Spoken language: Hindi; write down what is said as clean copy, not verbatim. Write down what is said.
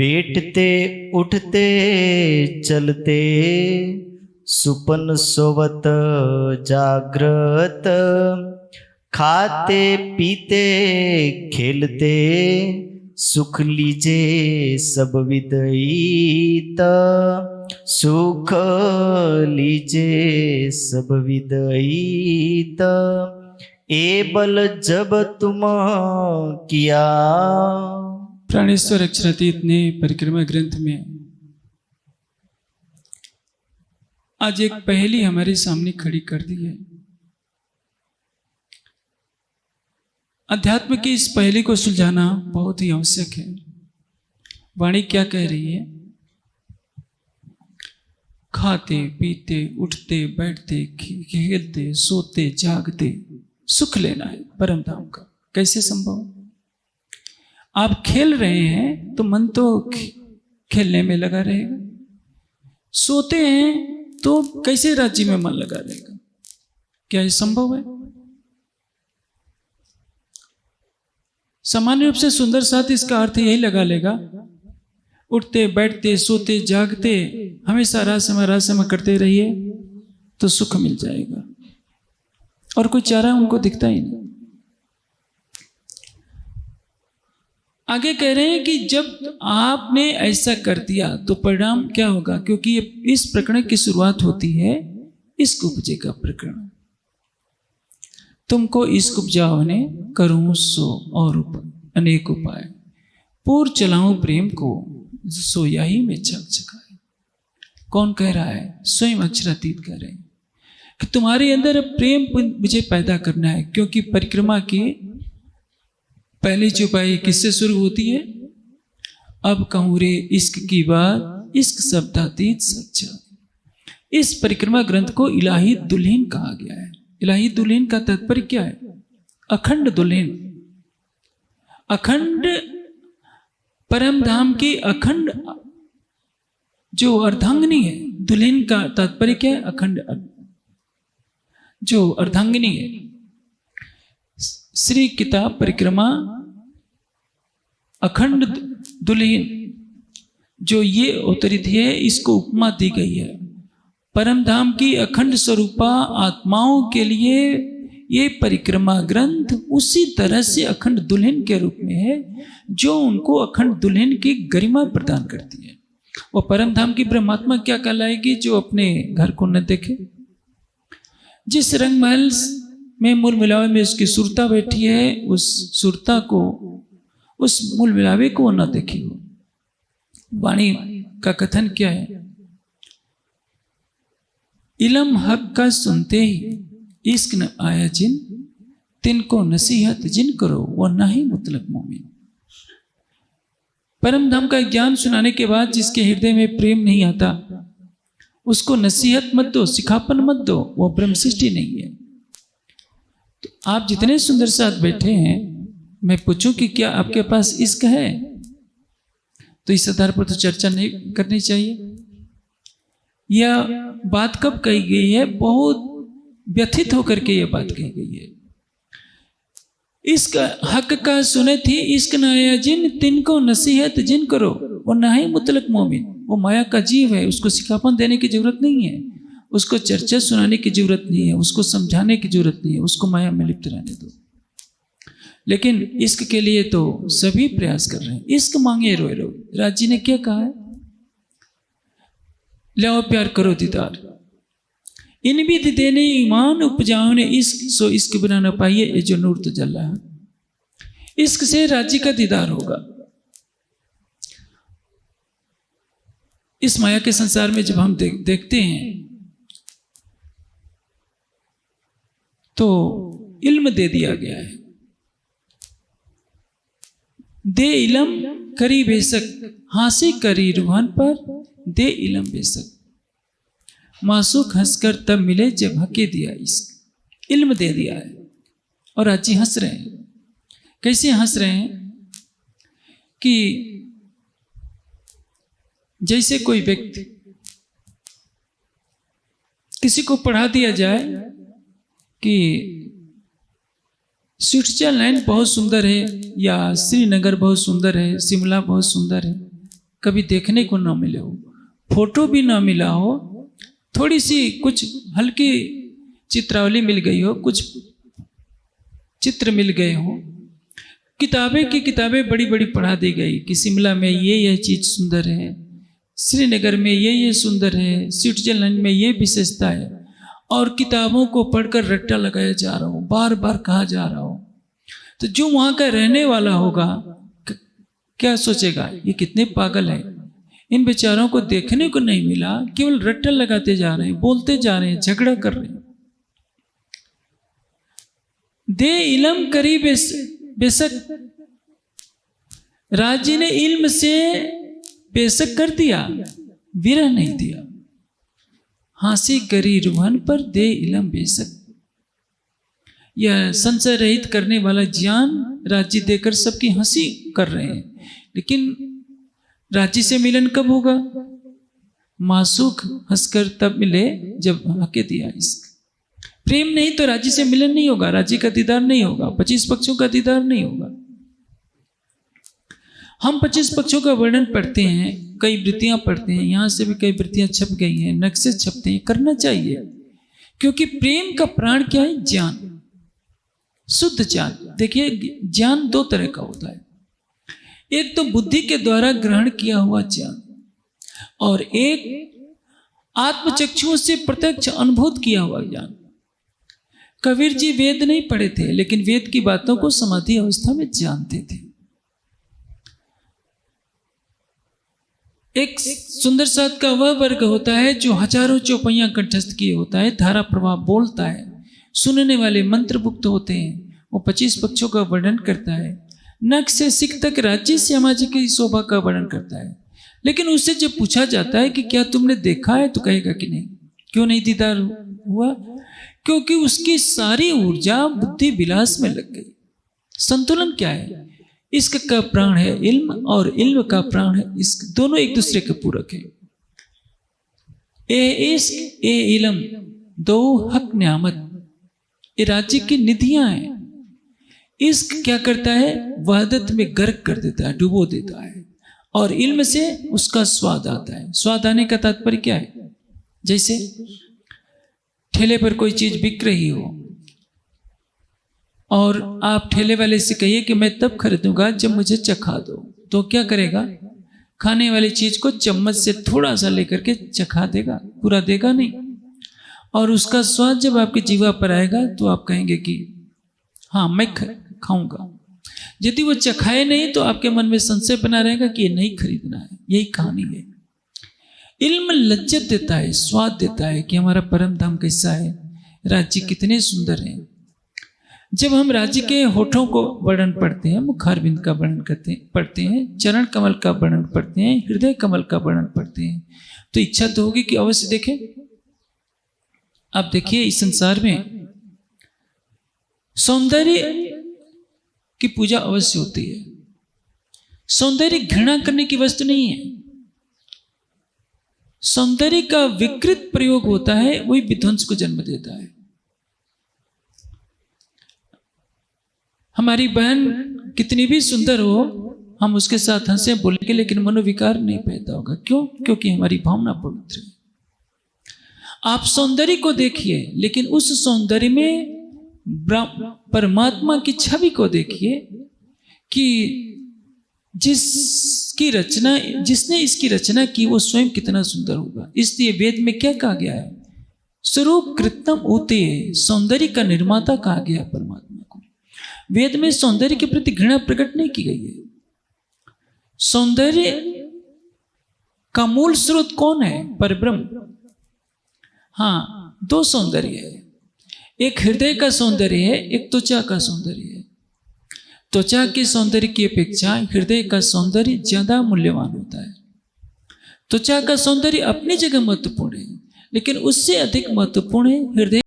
बैठते उठते चलते सुपन सोवत जागृत, खाते पीते खेलते सुख लीजे सब विदईत, सुख लीजे सब विदईत। ए बल जब तुम किया। प्राणेश्वर अक्षरातीत ने परिक्रमा ग्रंथ में आज एक पहेली हमारे सामने खड़ी कर दी है। अध्यात्म की इस पहेली को सुलझाना बहुत ही आवश्यक है। वाणी क्या कह रही है? खाते पीते उठते बैठते खेलते सोते जागते सुख लेना है परम धाम का। कैसे संभव? आप खेल रहे हैं तो मन तो खेलने में लगा रहेगा, सोते हैं तो कैसे राज्य में मन लगा रहेगा? क्या ये संभव है? सामान्य रूप से सुंदर साथ इसका अर्थ यही लगा लेगा, उठते बैठते सोते जागते हमेशा रासम करते रहिए तो सुख मिल जाएगा, और कोई चारा उनको दिखता ही नहीं। आगे कह रहे हैं कि जब आपने ऐसा कर दिया तो परिणाम क्या होगा? क्योंकि इस प्रकरण की शुरुआत होती है इश्क उपजे का प्रकरण। तुमको इश्क उपजाओ ने करूं सो और अनेक उपाय, पूर चलाऊं प्रेम को सो यही में छकछकाए। कौन कह रहा है? स्वयं अक्षरातीत कह रहे हैं कि तुम्हारे अंदर प्रेम मुझे पैदा करना है। क्योंकि परिक्रमा की पहली चौपाई किससे शुरू होती है? अब कहूं रे इश्क की बात, इश्क शब्दातीत सच्चा। इस परिक्रमा ग्रंथ को इलाही दुल्हन कहा गया है। इलाही दुल्हन का तात्पर्य क्या है? अखंड दुल्हन। अखंड परम धाम की अखंड जो अर्धांगिनी है। दुल्हन का तात्पर्य क्या है? अखंड जो अर्धांगिनी है। श्री किताब परिक्रमा अखंड दुल्हन जो ये अवतरित है, इसको उपमा दी गई है। परम धाम की अखंड स्वरूपा आत्माओं के लिए ये परिक्रमा ग्रंथ उसी तरह से अखंड दुल्हन के रूप में है जो उनको अखंड दुल्हन की गरिमा प्रदान करती है। वो परम धाम की ब्रह्मात्मा क्या कहलाएगी? जो अपने घर को न देखे। जिस रंग महल में मूल मिलावे में उसकी सुरता बैठी है, उस सुरता को, उस मूल मिलावे को न देखे हो। वाणी का कथन क्या है? इलम हक का सुनते ही इश्क न आया जिन, तिनको नसीहत जिन करो वो नहीं मुतलक मोमिन। परम धाम का ज्ञान सुनाने के बाद जिसके हृदय में प्रेम नहीं आता, उसको नसीहत मत दो, सिखापन मत दो, वो ब्रह्म सृष्टि नहीं है। तो आप जितने सुंदर साथ बैठे हैं, मैं पूछूं कि क्या आपके पास इश्क है? तो इस आधार पर तो चर्चा नहीं करनी चाहिए। यह बात कब कही गई है? बहुत व्यथित होकर के यह बात कही गई है। इश्क हक का सुने थी, इश्क न आया जिन, तिनको नसीहत जिन करो वो नहीं मुतलक मोमिन। वो माया का जीव है, उसको सिखापन देने की जरूरत नहीं है, उसको चर्चा सुनाने की जरूरत नहीं है, उसको समझाने की जरूरत नहीं है, उसको माया में लिप्त रहने दो। लेकिन इश्क के लिए तो सभी प्रयास कर रहे हैं। इश्क मांगे रोए रोए। राज जी ने क्या कहा है? लो प्यार करो दीदार, इन विध देने ईमान उपजाओ ने इश्क, सो इश्क बिना न पाइए ये जो नूर तो जल रहा है। इश्क से राज्य का दीदार होगा। इस माया के संसार में जब हम देखते हैं तो इल्म दे दिया गया है। दे इलम करी बेशक, हांसी करी रूहान पर, दे इलम बेशक, मासूक हंसकर तब मिले जब हके दिया इश्क। इल्म दे दिया है और आज जी हंस रहे हैं। कैसे हंस रहे हैं? कि जैसे कोई व्यक्ति, किसी को पढ़ा दिया जाए कि स्विट्जरलैंड बहुत सुंदर है, या श्रीनगर बहुत सुंदर है, शिमला बहुत सुंदर है, कभी देखने को ना मिले हो, फोटो भी ना मिला हो, थोड़ी सी कुछ हल्की चित्रावली मिल गई हो, कुछ चित्र मिल गए हो, किताबें की किताबें बड़ी बड़ी पढ़ा दी गई कि शिमला में ये चीज़ सुंदर है, श्रीनगर में ये सुंदर है, स्विट्जरलैंड में ये विशेषता है, और किताबों को पढ़कर रट्टा लगाया जा रहा हो, बार बार कहा जा रहा हो, तो जो वहाँ का रहने वाला होगा क्या सोचेगा, ये कितने पागल है, इन बेचारों को देखने को नहीं मिला, केवल रट्टा लगाते जा रहे हैं, बोलते जा रहे हैं, झगड़ा कर रहे हैं। दे इलम करी बेशक, राज्य ने इल्म से बेशक कर दिया, विरह नहीं दिया। हंसी करी रुहन पर दे इलम बेशक, यह संशय रहित करने वाला ज्ञान राज्य देकर सबकी हंसी कर रहे हैं, लेकिन राज्य से मिलन कब होगा? मासूक हंसकर तब मिले जब हके दिया इश्क। प्रेम नहीं तो राज्य से मिलन नहीं होगा, राज्य का दीदार नहीं होगा, 25 पक्षों का दीदार नहीं होगा। हम 25 पक्षों का वर्णन पढ़ते हैं, कई वृत्तियां पढ़ते हैं, यहां से भी कई वृत्तियां छप गई हैं, नक्शे छपते हैं, करना चाहिए, क्योंकि प्रेम का प्राण क्या है? ज्ञान, शुद्ध ज्ञान। देखिए ज्ञान दो तरह का होता है, एक तो बुद्धि के द्वारा ग्रहण किया हुआ ज्ञान, और एक आत्मचक्षुओं से प्रत्यक्ष अनुभूत किया हुआ ज्ञान। कबीर जी वेद नहीं पढ़े थे, लेकिन वेद की बातों को समाधि अवस्था में जानते थे। एक सुंदर साध का वह वर्ग होता है जो हजारों चौपाइयां कंठस्थ किए होता है, धारा प्रवाह बोलता है, सुनने वाले मंत्रमुग्ध होते हैं, वो 25 पक्षों का वर्णन करता है, नख से सिख तक राज्य श्यामा जी की शोभा का वर्णन करता है। लेकिन उससे जब पूछा जाता है कि क्या तुमने देखा है, तो कहेगा कि नहीं। क्यों नहीं दीदार हुआ? क्योंकि उसकी सारी ऊर्जा बुद्धि विलास में लग गई। संतुलन क्या है? इश्क का प्राण है इल्म, और इल्म का प्राण है इश्क, दोनों एक दूसरे के पूरक है। ए इश्क ए इल्म दो हक नियामत, ये राज्य की निधियां हैं। इश्क क्या करता है? वहदत में गर्क कर देता है, डुबो देता है, और इल्म से उसका स्वाद आता है। स्वाद आने का तात्पर्य क्या है? जैसे ठेले पर कोई चीज बिक रही हो और आप ठेले वाले से कहिए कि मैं तब खरीदूंगा जब मुझे चखा दो, तो क्या करेगा? खाने वाली चीज को चम्मच से थोड़ा सा लेकर के चखा देगा, पूरा देगा नहीं। और उसका स्वाद जब आपकी जीवा पर आएगा तो आप कहेंगे कि हाँ मैं खाऊंगा। यदि वो चखाए नहीं तो आपके मन में संशय बना रहेगा कि ये नहीं खरीदना है। यही कहानी है। इल्म लज्जत देता है, स्वाद देता है कि हमारा परम धाम कैसा है, राज्य कितने सुंदर हैं। जब हम राज्य के होठों को वर्णन पढ़ते हैं, मुखारविंद का वर्णन पढ़ते हैं, चरण कमल का वर्णन पढ़ते हैं, हृदय कमल का वर्णन पढ़ते हैं, तो इच्छा तो होगी कि अवश्य देखें। आप देखिए इस संसार में सौंदर्य की पूजा अवश्य होती है। सौंदर्य घृणा करने की वस्तु नहीं है। सौंदर्य का विकृत प्रयोग होता है, वही विध्वंस को जन्म देता है। हमारी बहन कितनी भी सुंदर हो, हम उसके साथ हंसे बोलेंगे, लेकिन मनोविकार नहीं पैदा होगा। क्यों? क्योंकि हमारी भावना पवित्र है। आप सौंदर्य को देखिए, लेकिन उस सौंदर्य में परमात्मा की छवि को देखिए कि जिसने इसकी रचना की वो स्वयं कितना सुंदर होगा। इसलिए वेद में क्या कहा गया है? स्वरूप कृत्तम ऊते, सौंदर्य का निर्माता कहा गया परमात्मा को। वेद में सौंदर्य के प्रति घृणा प्रकट नहीं की गई है। सौंदर्य का मूल स्रोत कौन है? परब्रह्म। हाँ, दो सौंदर्य है, एक हृदय का सौंदर्य है, एक त्वचा का सौंदर्य है। त्वचा के सौंदर्य की अपेक्षा हृदय का सौंदर्य ज्यादा मूल्यवान होता है। त्वचा का सौंदर्य अपनी जगह महत्वपूर्ण है, लेकिन उससे अधिक महत्वपूर्ण है हृदय